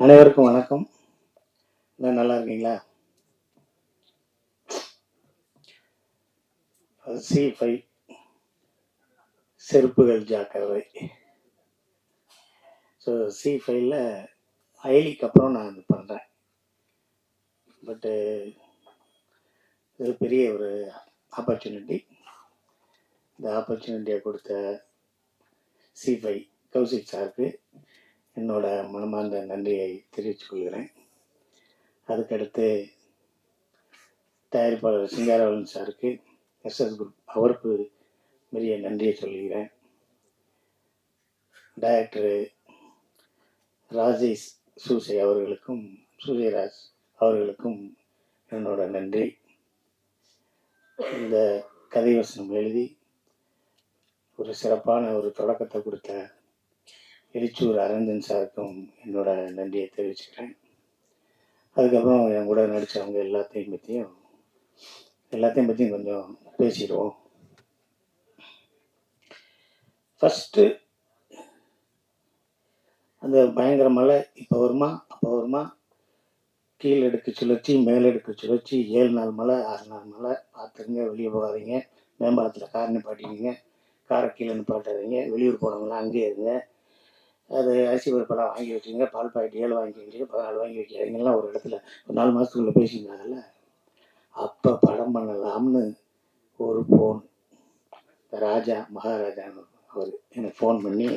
அனைவருக்கும் வணக்கம். நல்லா இருக்கீங்களா? C5 செருப்புகள் ஜாக்கிரதை. ஸோ C5ல ஐலிக்கு அப்புறம் நான் இது பண்ணுறேன். பட்டு இது பெரிய ஒரு ஆப்பர்ச்சுனிட்டி. இந்த ஆப்பர்ச்சுனிட்டியை கொடுத்த C5 கௌசிக் சாருக்கு என்னோட மனமார்ந்த நன்றியை தெரிவித்துக் கொள்கிறேன். அதுக்கடுத்து தயாரிப்பாளர் சிங்காரவேலன் சாருக்கு, SS குரூப் அவருக்கு பெரிய நன்றியை சொல்கிறேன். டைரக்டரு ராஜேஷ் சூசை அவர்களுக்கும், சூரியராஜ் அவர்களுக்கும் என்னோட நன்றி. இந்த கதை வசனம் எழுதி ஒரு சிறப்பான ஒரு தொடக்கத்தை கொடுத்த எரிச்சூர் அரஞ்சன் சாருக்கும் என்னோட நன்றியை தெரிவிச்சுக்கிறேன். அதுக்கப்புறம் என் கூட நடித்தவங்க எல்லாத்தையும் பற்றியும் கொஞ்சம் பேசிடுவோம். ஃபஸ்ட்டு அந்த பயங்கர மழை இப்போ வருமா அப்போ வருமா, கீழே எடுக்க சுழற்சி மேலே எடுக்க சுழற்சி, 7 நாள் மழை 6 நாள் மழை, பார்த்துருங்க, வெளியே போகாதீங்க, மேம்பாலத்தில் கார் நிப்பாட்டிக்கிங்க, காரை கீழே நிப்பாட்டாதீங்க, வெளியூர் போனவங்களாம் அங்கேயே இருங்க, அது அரிசி பருப்பெல்லாம் வாங்கி வச்சுங்க, பால் பாக்கெட் 7 வாங்கி வைங்க, 14 வாங்கி வைக்காதீங்கலாம் ஒரு இடத்துல ஒரு 4 மாதத்துக்குள்ளே பேசியிருந்தாங்கல்ல. அப்போ படம் பண்ணலாம்னு ஒரு ஃபோன் ராஜா மகாராஜான்னு அவர் எனக்கு ஃபோன் பண்ணி,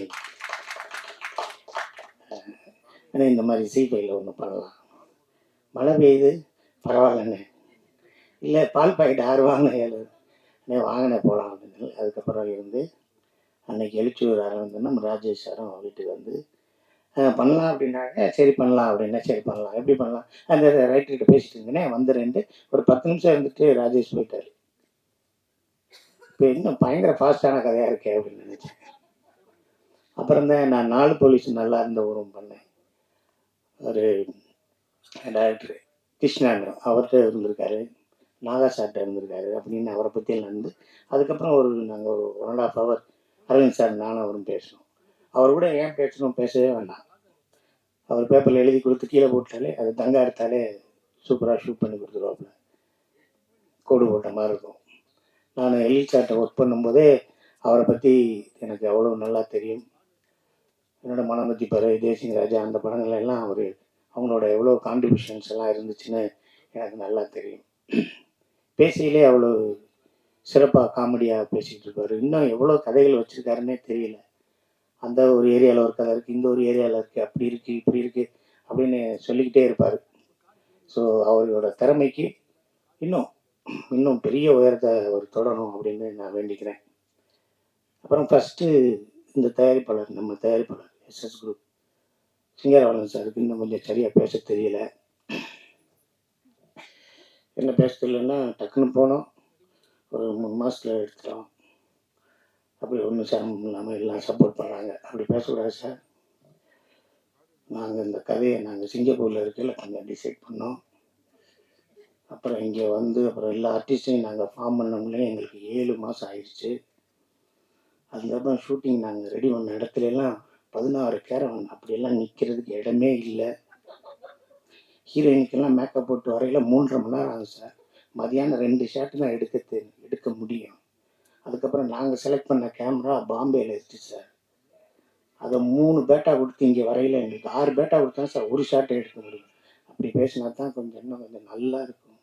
இந்த மாதிரி C5ல ஒன்று பண்ணலாம், மழை பெய்யுது பரவாயில்லண்ணே, இல்லை பால் பாக்கெட் 6 வாங்கினேன் 7 வாங்கினே போகலாம் அப்படின்னு. அதுக்கப்புறம் இருந்து அன்னைக்கு எழுச்சூர் அரவிந்தனும் ராஜேஷ் சாரும் வீட்டுக்கு வந்து பண்ணலாம் அப்படின்னாங்க. சரி பண்ணலாம் அப்படின்னா, சரி பண்ணலாம், எப்படி பண்ணலாம், அந்த ரைட்டர்கிட்ட பேசிட்டு இருந்தேனே வந்துடுறேன்ட்டு ஒரு 10 நிமிஷம் இருந்துட்டு ராஜேஷ் போயிட்டார். இப்போ இன்னும் பயங்கர ஃபாஸ்டான கதையாக இருக்கே அப்படின்னு நினச்சேன். அப்புறம் தான் நான் 4 போலீஸ் நல்லா இருந்த ஊரும் பண்ணேன். ஒரு டைரக்டர் கிருஷ்ணாங்க அவர்கிட்ட இருந்திருக்காரு, நாகா சார்கிட்ட இருந்திருக்காரு அப்படின்னு அவரை பற்றியெல்லாம் இருந்து, அதுக்கப்புறம் நாங்கள் ஒரு 1.5 hour அரவிந்த் சார் நானும் அவரும் பேசணும். அவர் கூட ஏன் பேசணும், பேசவே வேண்டாம், அவர் பேப்பரில் எழுதி கொடுத்து கீழே போட்டாலே அது தங்கா எடுத்தாலே சூப்பராக ஷூட் பண்ணி கொடுத்துருவாப்புல, கோடு போட்ட மாதிரி இருக்கும். நான் எழில் சார்ட்டை ஒர்க் பண்ணும்போதே அவரை பற்றி எனக்கு அவ்வளோ நல்லா தெரியும். என்னோட மனமத்தி பறவை, தேசிங் ராஜா, அந்த படங்கள் எல்லாம் அவங்களோட எவ்வளோ கான்ட்ரிபியூஷன்ஸ் எல்லாம் இருந்துச்சுன்னு எனக்கு நல்லா தெரியும். பேசியிலே அவ்வளோ சிறப்பாக காமெடியாக பேசிகிட்டு இருப்பார். இன்னும் எவ்வளோ கதைகள் வச்சுருக்காருன்னே தெரியல. அந்த ஒரு ஏரியாவில் ஒரு கதை இருக்குது, இந்த ஒரு ஏரியாவில் இருக்குது, அப்படி இருக்குது இப்படி இருக்குது அப்படின்னு சொல்லிக்கிட்டே இருப்பார். ஸோ அவரோட திறமைக்கு இன்னும் பெரிய உயரத்தை அவர் தொடரும் அப்படின்னு நான் வேண்டிக்கிறேன். அப்புறம் ஃபஸ்ட்டு இந்த நம்ம தயாரிப்பாளர் SS குரூப் சிங்காரவேலன் சாருக்கு இன்னும் கொஞ்சம் சரியாக பேச தெரியல. என்ன பேச தெரியலன்னா, டக்குன்னு போனோம், ஒரு 3 மாதத்தில் எடுத்துட்டோம், அப்படி ஒன்றும் சிரமம் இல்லாமல் எல்லாம் சப்போர்ட் பண்ணாங்க. அப்படி பேசக்கூடாது சார், நாங்கள் இந்த கதையை சிங்கப்பூரில் இருக்கல கொஞ்சம் டிசைட் பண்ணோம். அப்புறம் இங்கே வந்து அப்புறம் எல்லா ஆர்டிஸ்டையும் நாங்கள் ஃபார்ம் பண்ணோம்லே எங்களுக்கு 7 மாதம் ஆயிடுச்சு. அதுக்கப்புறம் ஷூட்டிங் நாங்கள் ரெடி பண்ண இடத்துலலாம் 16 கேரவன் அப்படியெல்லாம் நிற்கிறதுக்கு இடமே இல்லை. ஹீரோயினுக்கெல்லாம் மேக்கப் போட்டு வரையில் 3.5 மணி நேரம் ஆகும் சார். மதியானம் 2 ஷாட்டு தான் எடுக்க முடியும். அதுக்கப்புறம் நாங்கள் செலக்ட் பண்ண கேமரா பாம்பேயில் இருக்குது சார். அதை 3 பேட்டா கொடுத்து இங்கே வரையில் எங்களுக்கு 6 பேட்டா கொடுத்தா சார் ஒரு ஷாட்டை எடுக்க முடியும். அப்படி பேசினா தான் இன்னும் கொஞ்சம் நல்லா இருக்கும்.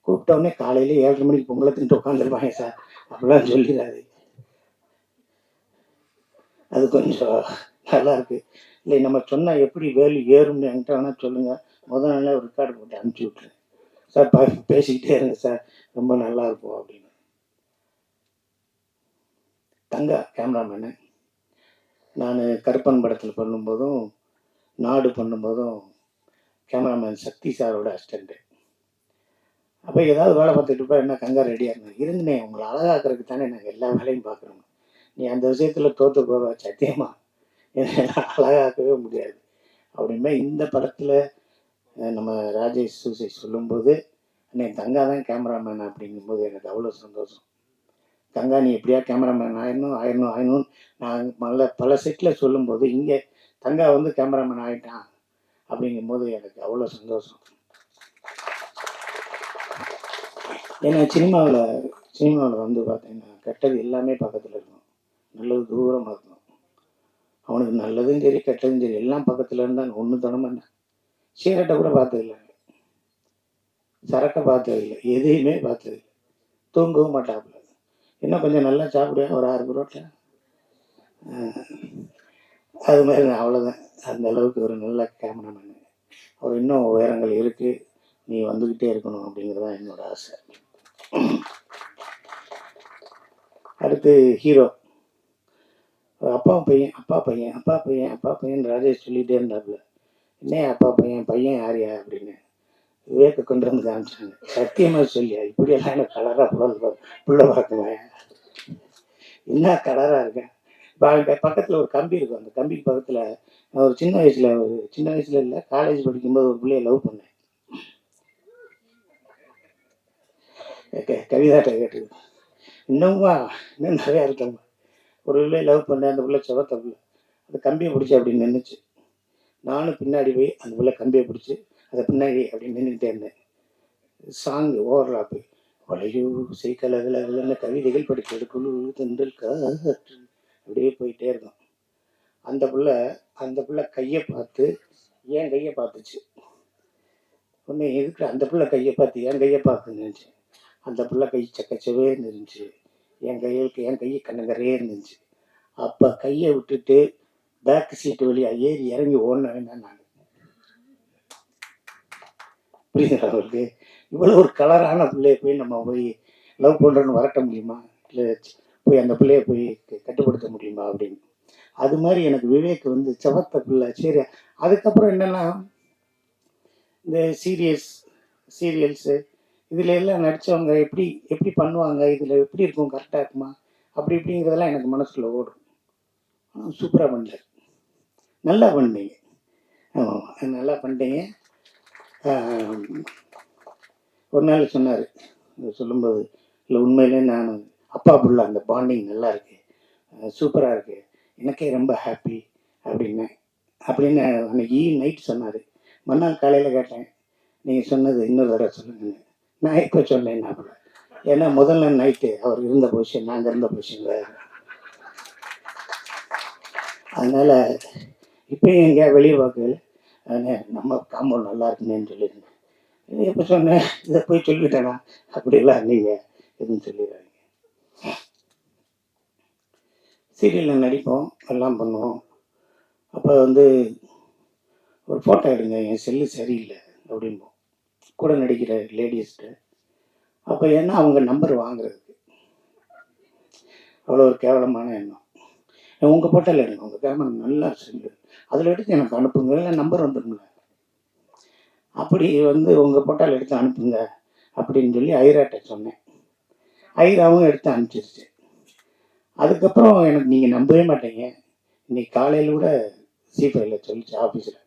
கூப்பிட்டோடனே காலையில் 7:30 மணிக்கு பொங்கலை தின்ட்டு உட்காந்துருப்பாங்க சார், அப்படிலாம் சொல்லிடாது. அது கொஞ்சம் நல்லா இருக்குது. இல்லை நம்ம சொன்னால் எப்படி வேல்யூ ஏறும்னு என்கிட்ட வேணால் சொல்லுங்கள், முதல் நாளே ஒரு ரெக்கார்டு போட்டு அனுப்பிச்சி விட்ருங்க சார், பேசிக்கிட்டே இருங்க சார், ரொம்ப நல்லா இருக்கும் அப்படின்னு. தங்கா கேமராமேனு, நான் கருப்பன் படத்தில் பண்ணும்போதும் நாடு பண்ணும்போதும் கேமராமேன் சக்தி சாரோட அசிஸ்டண்ட்டு. அப்போ ஏதாவது வேலை பார்த்துட்டு இருப்பா, என்ன கங்கா ரெடியாக இருந்தேனே, உங்களை அழகாக்கிறதுக்கு தானே நாங்கள் எல்லா வேலையும் பார்க்குறோம், நீ அந்த விஷயத்தில் தோற்று போக சத்தியமா அழகாக்கவே முடியாது அப்படின்னா. இந்த படத்தில் நம்ம ராஜேஷ் சூசை சொல்லும்போது அன்னை தங்கா தான் கேமராமேன் அப்படிங்கும்போது எனக்கு அவ்வளோ சந்தோஷம். தங்கா நீ எப்படியா கேமராமேன் ஆயிடணும் நான் பல செட்டில் சொல்லும்போது, இங்கே தங்கா வந்து கேமராமேன் ஆகிட்டான் அப்படிங்கும்போது எனக்கு அவ்வளோ சந்தோஷம். ஏன்னா சினிமாவில் வந்து பார்த்தீங்கன்னா கெட்டது எல்லாமே பக்கத்தில் இருக்கும், நல்லது தூரமாக இருக்கும். அவனுக்கு நல்லதும் சரி கெட்டதும் சரி எல்லாம் பக்கத்தில் இருந்தால் ஒன்று தடமாட்டேன். சீரட்டை கூட பார்த்ததில்லை, சரக்கை பார்த்ததில்லை, எதையுமே பார்த்ததில்லை. தூங்கவும் மாட்டாப்புல. இன்னும் கொஞ்சம் நல்லா சாப்பிடுவேன் ஒரு 6 புரோட்டா. அது மாதிரி நான் அவ்வளோதான். அந்த அளவுக்கு ஒரு நல்ல கேமராமேன். அவர் இன்னும் உயரங்கள் இருக்குது, நீ வந்துக்கிட்டே இருக்கணும் அப்படிங்கிறது தான் என்னோட ஆசை. அடுத்து ஹீரோ. அப்பா பையன் அப்பா பையன் அப்பா பையன் அப்பா பையன் ராஜேஷ் சொல்லிகிட்டே இருந்தாப்புல. என்ன அப்பா பையன் பையன் யாரியா அப்படின்னு விவேக்க கொண்டு வந்து காமிச்சாங்க. சத்தியமாக சொல்லியா இப்படியெல்லாம் எனக்கு கலராக புள்ள பார்க்குவேன், என்ன கலராக இருக்கேன். இப்போ பக்கத்தில் ஒரு கம்பி இருக்கும், அந்த கம்பிக்கு பக்கத்தில் ஒரு சின்ன வயசில் இல்லை, காலேஜ் படிக்கும்போது ஒரு பிள்ளைய லவ் பண்ணேன். கவிதாட்ட கேட்டு இன்னும்மா இன்னும் நிறையா இருக்காங்க. ஒரு பிள்ளைய லவ் பண்ணேன், அந்த பிள்ளை செவத்த பிள்ளை, அந்த கம்பியை பிடிச்சி அப்படின்னு நின்றுச்சு. நானும் பின்னாடி போய் அந்த பிள்ளை கம்பியை பிடிச்சி அதை பின்னாடி அப்படின்னு நின்றுக்கிட்டே இருந்தேன். சாங்கு ஓவர்லாப்பு வளையோ செய்கலகலன்னு கவிதைகள் படிக்கிறது குழு தென்றல் காற்று அப்படியே போயிட்டே இருக்கும். அந்த பிள்ளை கையை பார்த்து என் கையை பார்த்துச்சு. ஒன்று எதுக்கு அந்த பிள்ளை கையை பார்த்து என் கையை பார்த்துருந்துச்சு. அந்த பிள்ளை கை சக்கச்சவே இருந்துச்சு, என் கையை கண்ணங்கரையே இருந்துச்சு. அப்போ கையை விட்டுட்டு பேக் சீட்டு வழியாக ஏறி இறங்கி ஓடினேன் நான். புரியுதுங்களா அவருக்கு? இவ்வளோ ஒரு கலரான பிள்ளைய போய் நம்ம போய் லவ் பண்ணுறோன்னு வரட்ட முடியுமா? இல்லை போய் அந்த பிள்ளைய போய் கட்டுப்படுத்த முடியுமா அப்படின்னு. அது மாதிரி எனக்கு விவேக் வந்து செவத்த பிள்ளை. சரி, அதுக்கப்புறம் என்னென்னா இந்த சீரியல்ஸு இதில் எல்லாம் நடித்தவங்க எப்படி பண்ணுவாங்க, இதில் எப்படி இருக்கும், கரெக்டாக இருக்குமா அப்படி இப்படிங்கிறதெல்லாம் எனக்கு மனசுக்குள்ள ஓடும். சூப்பராக பண்ணேன், நல்லா பண்ணீங்க. ஆமாம், நல்லா பண்ணிட்டீங்க. ஒரு நாள் சொன்னார், சொல்லும்போது இல்லை உண்மையிலே நான் அப்பா புள்ள அந்த பாண்டிங் நல்லா இருக்கு, சூப்பராக இருக்குது, எனக்கே ரொம்ப ஹாப்பி அப்படின்னு அன்னைக்கு நைட் சொன்னார். மறுநாள் காலையில் கேட்டேன், நீங்கள் சொன்னது இன்னொரு தடவை சொல்லுங்க. நான் இப்போ சொன்னேன் நான், ஏன்னா முதல்ல நைட்டு அவர் இருந்த பொசிஷன் நாங்கள் இருந்த பொசிஷன் வேறு. அதனால் இப்போயும் எங்கேயா வெளியே பார்க்கல நம்ம காம்பவுண்ட் நல்லா இருக்குன்னு சொல்லியிருந்தேன். எப்போ சொன்னேன், இதை போய் சொல்லிட்டேனா அப்படிலாம் நீங்கள் எதுவும் சொல்லிடுறாங்க. சீரியலில் நடிப்போம், எல்லாம் பண்ணுவோம். அப்போ வந்து ஒரு ஃபோட்டோ எடுங்க, என் செல்லு சரியில்லை அப்படிம்போம் கூட நடிக்கிற லேடிஸ்ட்டு. அப்போ ஏன்னா அவங்க நம்பர் வாங்குறதுக்கு அவ்வளோ ஒரு கேவலமான எண்ணம். உங்கள் ஃபோட்டோவில் எடுங்க, உங்கள் கேமரா நல்லா செல்லு, அதில் எடுத்து எனக்கு அனுப்புங்க, இல்லை நம்பர் வந்துடுங்க. அப்படி வந்து உங்கள் ஃபோட்டோவில் எடுத்து அனுப்புங்க அப்படின்னு சொல்லி ஐராட்ட சொன்னேன். ஐராவும் எடுத்து அனுப்பிச்சிருச்சு. அதுக்கப்புறம் எனக்கு நீங்கள் நம்பவே மாட்டீங்க, இன்னைக்கு காலையில் கூட C5ல சொல்லிச்சு ஆஃபீஸில்,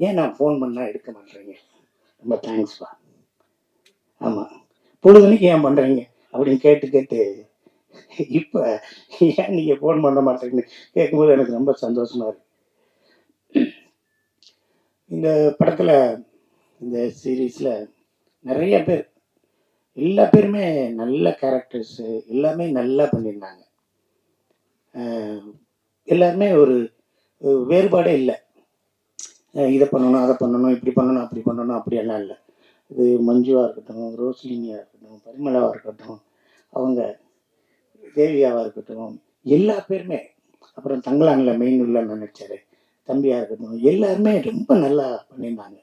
ஏன் நான் ஃபோன் பண்ணால் எடுக்க மாட்டேறீங்க, ரொம்ப தேங்க்ஸ்ப்பா. ஆமாம், பொழுதுனைக்கு ஏன் பண்ணுறீங்க அப்படின்னு கேட்டு இப்போ ஏன் நீங்கள் ஃபோன் பண்ண மாட்டேங்கன்னு கேட்கும்போது எனக்கு ரொம்ப சந்தோஷமாக இருக்கு. இந்த படத்தில் இந்த சீரீஸில் நிறைய பேர், எல்லா பேருமே நல்ல கேரக்டர்ஸு, எல்லாமே நல்லா பண்ணியிருந்தாங்க. எல்லாருமே ஒரு வேறுபாடே இல்லை, இதை பண்ணணும் அதை பண்ணணும் இப்படி பண்ணணும் அப்படி பண்ணணும் அப்படியெல்லாம் இல்லை. இது மஞ்சுவாக இருக்கட்டும், ரோஸ்லினியாக இருக்கட்டும், பரிமளாவாக இருக்கட்டும், அவங்க தேவியாவாக இருக்கட்டும், எல்லா பேருமே, அப்புறம் தங்கலானில் மெயின் உள்ள நினைச்சார் தம்பியாக இருக்கட்டும், எல்லாருமே ரொம்ப நல்லா பண்ணியிருந்தாங்க.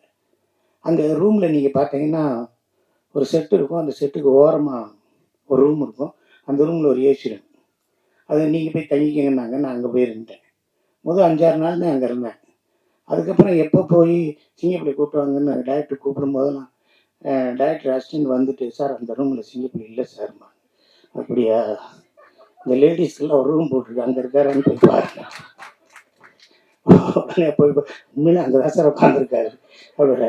அங்கே ரூமில் நீங்கள் பார்த்தீங்கன்னா ஒரு செட்டு இருக்கும், அந்த செட்டுக்கு ஓரமாக ஒரு ரூம் இருக்கும், அந்த ரூமில் ஒரு ஏசி இருக்கும். அது நீங்கள் போய் தங்கிக்கங்கன்னாங்க, நான் அங்கே போய் இருந்தேன். முதல் 5-6 நாள் தான் அங்கே இருந்தேன். அதுக்கப்புறம் எப்போ போய் சிங்கப்பள்ளி கூப்பிடுவாங்கன்னு டைரக்டர் கூப்பிடும்போதெல்லாம் டைரக்டர் அசிஸ்டன்ட் வந்துட்டு, சார் அந்த ரூமில் சிங்கப்பள்ளி இல்லை சார்மா. அப்படியா, இந்த லேடிஸ்க்கெல்லாம் ஒரு ரூம் போட்டிருக்கு, அங்கே இருக்காருன்னு போய் பாருங்க. உடனே போய் உண்மையிலே அங்கே தான் சார் உட்காந்துருக்காரு அப்படிற.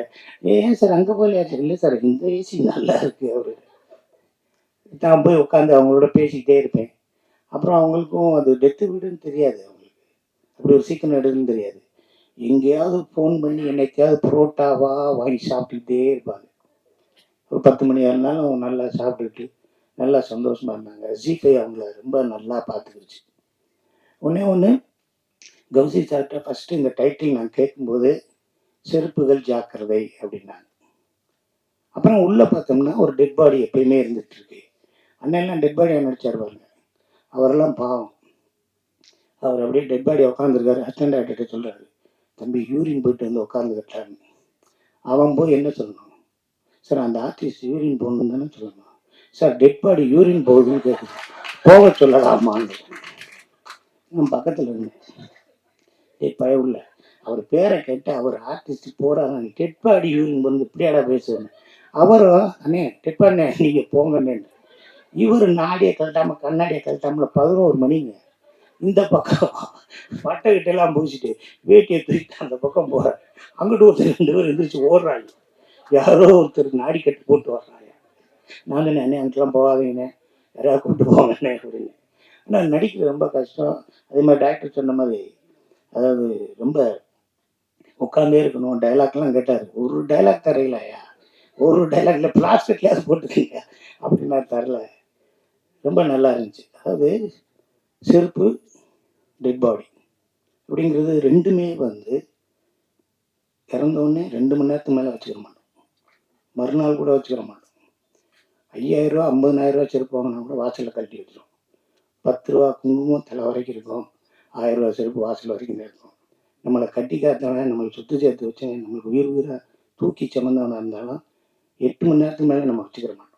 ஏன் சார் அங்கே போகலையா சார்? இல்லை சார் இந்த ஏசி நல்லா இருக்குது அவரு. நான் போய் உட்காந்து அவங்களோட பேசிக்கிட்டே இருப்பேன். அப்புறம் அவங்களுக்கும் அது டெத்து வீடுன்னு தெரியாது, அவங்களுக்கு அப்படி ஒரு சீக்கிரம் எடுன்னு தெரியாது. எங்கேயாவது ஃபோன் பண்ணி என்னைக்காவது புரோட்டாவா வாங்கி சாப்பிட்டுக்கிட்டே இருப்பாங்க. ஒரு 10 மணியாக இருந்தாலும் நல்லா சாப்பிட்டுட்டு நல்லா சந்தோஷமாக இருந்தாங்க. ஜி5 அவங்கள ரொம்ப நல்லா பார்த்துக்கிடுச்சு. ஒன்று கௌசி சார்கிட்ட ஃபஸ்ட்டு இந்த டைட்டில் நான் கேட்கும்போது செருப்புகள் ஜாக்கிரதை அப்படின்னாங்க. அப்புறம் உள்ளே பார்த்தோம்னா ஒரு டெட் பாடி எப்பயுமே இருந்துகிட்டு இருக்கு. அண்ணெல்லாம் டெட் பாடியாக நடிச்சார் பாருங்க. அவரெல்லாம் பாவம். அவர் அப்படியே டெட் பாடி உட்காந்துருக்காரு. அசிஸ்டன்ட் டைரக்டர்கிட்ட சொல்கிறாரு, தம்பி யூரின் போயிட்டு வந்து உட்காந்துக்கிட்டான்னு. அவன் போய் என்ன சொல்லணும்? சார் அந்த ஆர்டிஸ்ட் யூரின் போகணுன்னு தானே சொல்லணும். சார் டெட் பாடி யூரின் போகுதுன்னு கேட்குது, போக சொல்லலாமான்னு. நான் பக்கத்தில் இருந்தேன். பயவுள்ள அவர் பேரை கேட்டு அவர் ஆர்டிஸ்ட் போகிறாங்க, டெட் பாடி யூரின் வந்து இப்படியாடா பேசுவேன். அவரும் அண்ணே டெட் பாடினே நீங்கள் போங்கண்ணே. இவர் நாடியை கழட்டாமல் கண்ணாடியை கழட்டாமல் 11 மணிங்க இந்த பக்கம் பட்டைக்கிட்டெல்லாம் பூசிட்டு வேட்டியை தூக்கிட்டு அந்த பக்கம் போகிறார். அங்கிட்டு ஒருத்தர் 2 பேர் எந்திரிச்சு ஓடுறாங்க. யாரோ ஒருத்தர் நாடி கட்டு போட்டு வர்றாங்க. நான் தானே அண்ணே அங்கெல்லாம் போகாதீங்கண்ணே, யாராவது கூப்பிட்டு போங்கண்ணே அப்படின்னு. ஆனால் நடிக்கிறது ரொம்ப கஷ்டம். அதே மாதிரி டாக்டர் சொன்ன மாதிரி அதாவது ரொம்ப உட்காந்தே இருக்கணும். டைலாக்லாம் கேட்டார். ஒரு டைலாக் தரையிலையா, ஒரு டைலாக்ல பிளாஸ்டிக்லையாவது போட்டுக்கீங்க அப்படின்னா தரல. ரொம்ப நல்லா இருந்துச்சு. அதாவது செருப்பு டெட் பாடி அப்படிங்கிறது ரெண்டுமே வந்து இறந்தோடனே 2 மணி நேரத்துக்கு மேலே வச்சுக்கிற மாட்டோம். மறுநாள் கூட வச்சுக்கிற மாட்டோம். 5000 ரூபா 50,000 ரூபா செருப்பு வாங்கினா கூட வாசலில் கழட்டி வச்சிடும். 10 ரூபா குங்குமம் தலை வரைக்கும் இருக்கும். 1000 ரூபா செருப்பு வாசல் வரைக்கும் இருக்கும். நம்மளை கட்டி காத்தவன், நம்மளுக்கு சொத்து சேர்த்து வச்சவன், நம்மளுக்கு உயிராக தூக்கி சுமந்தவனாக இருந்தாலும் 8 மணி நேரத்துக்கு மேலே நம்ம வச்சுக்கிற மாட்டோம்.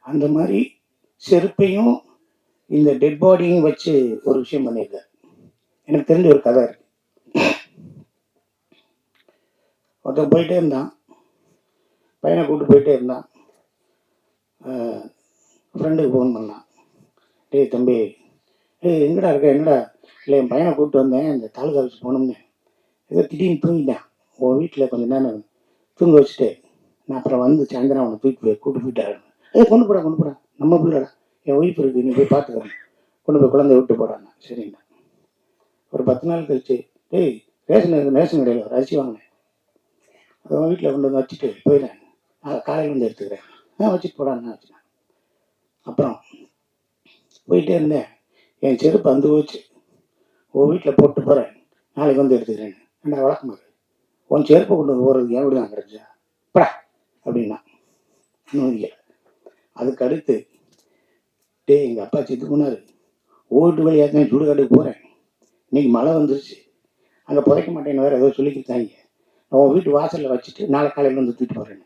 அந்த மாதிரி செருப்பையும் இந்த டெட் பாடியும் வச்சு ஒரு விஷயம் பண்ணியிருக்காரு. எனக்கு தெரிஞ்ச ஒரு கதை இருக்கு. ஒருத்தன் போயிட்டே இருந்தான், பையனை கூப்பிட்டு போயிட்டே இருந்தான். ஃப்ரெண்டுக்கு ஃபோன் பண்ணான், டேய் தம்பி, எங்கடா இருக்க, என்னடா? இல்லை என் பையனை கூப்பிட்டு வந்தேன், இந்த தாலுகா ஆஃபீஸ் போனோம்னு. ஏதோ திடீர்னு தூங்கிட்டான். உன் வீட்டில் கொஞ்சம் நேரம் தூங்க வச்சுட்டு நான் அப்புறம் வந்து சாயந்தரம் அவனை கூப்பிட்டு போயிட்டாரு. கொண்டு போடா, நம்ம பிள்ளைடா, என் ஒய்ஃப் இருக்கு, நீ போய் பார்த்துக்கிறேன், கொண்டு போய் குழந்தைய விட்டு போகிறாங்க. சரிங்களா? ஒரு 10 நாள் கழிச்சு, டேய் ரேஷன் கடையில் ஒரு அரிசி வாங்கினேன், அதை வீட்டில் கொண்டு வந்து வச்சுட்டு போயிட்டேன், காலையில் வந்து எடுத்துக்கிறேன், வச்சுட்டு போடான்னு வச்சுட்டேன். அப்புறம் போயிட்டே இருந்தேன், என் செருப்பு வந்து போச்சு, உன் வீட்டில் போட்டு போகிறேன், நாளைக்கு வந்து எடுத்துக்கிறேன். என்ன வழக்கமாக உன் செருப்பை கொண்டு வந்து போகிறதுக்கு என் வீடு தான் கிடச்சா படா அப்படின்னா நோதிக்க. அதுக்கு அடுத்து, டே எங்கள் அப்பா செத்து போனார், ஓட்டு வழியாக தான் சுடுகாட்டுக்கு போகிறேன், இன்னைக்கு மழை வந்துருச்சு, அங்கே புதைக்க மாட்டேன்னு வேறு ஏதோ சொல்லிக்கிட்டாங்க, நான் உன் வீட்டு வாசலில் வச்சுட்டு நாளை காலையில் வந்து தூக்கிட்டு போகிறேன்,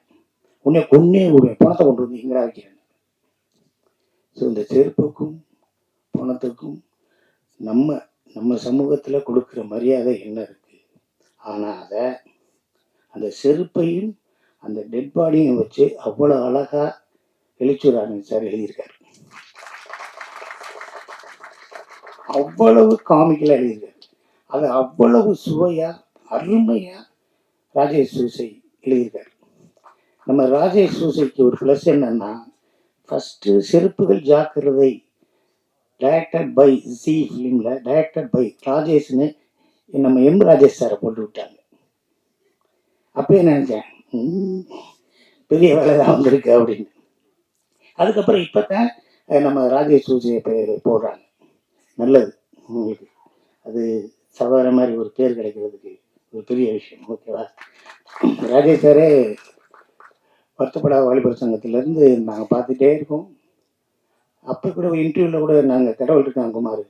உன்னை கொன்னே விடுவேன், பணத்தை கொண்டு வந்து இங்கே வைக்கிறேன். ஸோ இந்த செருப்புக்கும் பணத்துக்கும் நம்ம சமூகத்தில் கொடுக்குற மரியாதை என்ன இருக்குது. ஆனால் அதை அந்த செருப்பையும் அந்த டெட் பாடியும் வச்சு அவ்வளோ அழகாக எழுச்சூர் ஆனந்த் சார் எழுதியிருக்காரு. அவ்வளவு காமிக்கலாக எழுதியிருக்காரு. அது அவ்வளவு சுவையாக அருமையாக ராஜேஷ் சூசை எழுதியிருக்காரு. நம்ம ராஜேஷ் சூசைக்கு ஒரு ப்ளஸ் என்னன்னா, first Seruppugal Jaakirathai directed by G ஃபிலிமில் டைரக்டட் பை ராஜேஷ்னு நம்ம எம் ராஜேஷ் சாரை போட்டு விட்டாங்க. அப்பயே நினச்சேன் பெரிய வேலை தான் வந்திருக்கு அப்படின்னு. அதுக்கப்புறம் இப்போ தான் நம்ம ராஜேஷ் சூசையை போடுறாங்க. நல்லது உங்களுக்கு, அது சகோதர மாதிரி ஒரு பேர் கிடைக்கிறதுக்கு ஒரு பெரிய விஷயம். ஓகேவா? ராஜேஷ் சாரே வருத்தப்படாத வாலிபர் சங்கத்திலேருந்து நாங்கள் பார்த்துட்டே இருக்கோம். அப்போ கூட இன்டர்வியூவில் கூட நாங்கள் கடவுள் இருக்காங்க குமார்,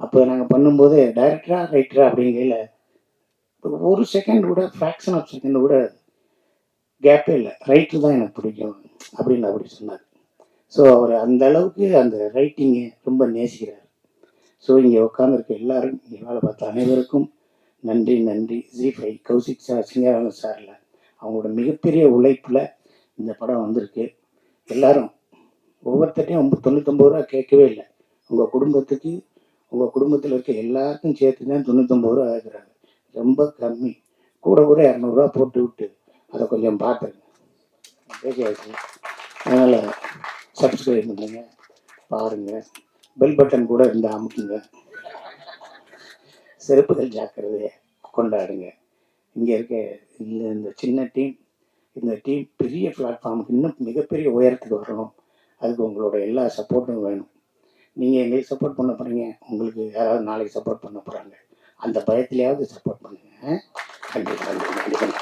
அப்போ நாங்கள் பண்ணும்போது டைரக்டரா ரைட்டரா அப்படிங்கையில் ஒரு செகண்ட் கூட ஃப்ராக்ஷன் ஆஃப் செகண்ட் கூட கேப்பே இல்லை, ரைட்டர் தான் எனக்கு பிடிக்கும் அப்படின்னு அப்படி சொன்னார். ஸோ அவர் அந்த அளவுக்கு அந்த ரைட்டிங்கை ரொம்ப நேசிக்கிறார். ஸோ இங்கே உட்காந்துருக்க எல்லாரும், இங்கே வேலை பார்த்த அனைவருக்கும் நன்றி. ஜி5 கௌசிக் சார், சிங்காரவன் சாரில் அவங்களோட மிகப்பெரிய உழைப்பில் இந்த படம் வந்திருக்கு. எல்லாரும் ஒவ்வொருத்தையும் 99 ரூபா கேட்கவே இல்லை. உங்கள் குடும்பத்துக்கு, உங்கள் குடும்பத்தில் இருக்க எல்லாருக்கும் சேர்த்து தான் 99 ரூபா ஆகுறாங்க. ரொம்ப கம்மி. கூட 200 ரூபா போட்டு விட்டு அதை கொஞ்சம் பார்த்துருங்க. பேசியாச்சு. அதனால் சப்ஸ்கிரைப் பண்ணுங்க, பாருங்கள், பெல் பட்டன் கூட இருந்தால் அமுக்குங்க. செருப்புகள் ஜாக்கிரதையை கொண்டாடுங்க. இங்கே இருக்க இந்த சின்ன டீம், இந்த டீம் பெரிய பிளாட்ஃபார்முக்கு இன்னும் மிகப்பெரிய உயரத்துக்கு வரணும். அதுக்கு உங்களோட எல்லா சப்போர்ட்டும் வேணும். நீங்கள் எங்களுக்கு சப்போர்ட் பண்ண போகிறீங்க, உங்களுக்கு யாராவது நாளைக்கு சப்போர்ட் பண்ண போகிறாங்க. அந்த பயத்திலேயாவது சப்போர்ட் பண்ணுங்க. கண்டிப்பாக.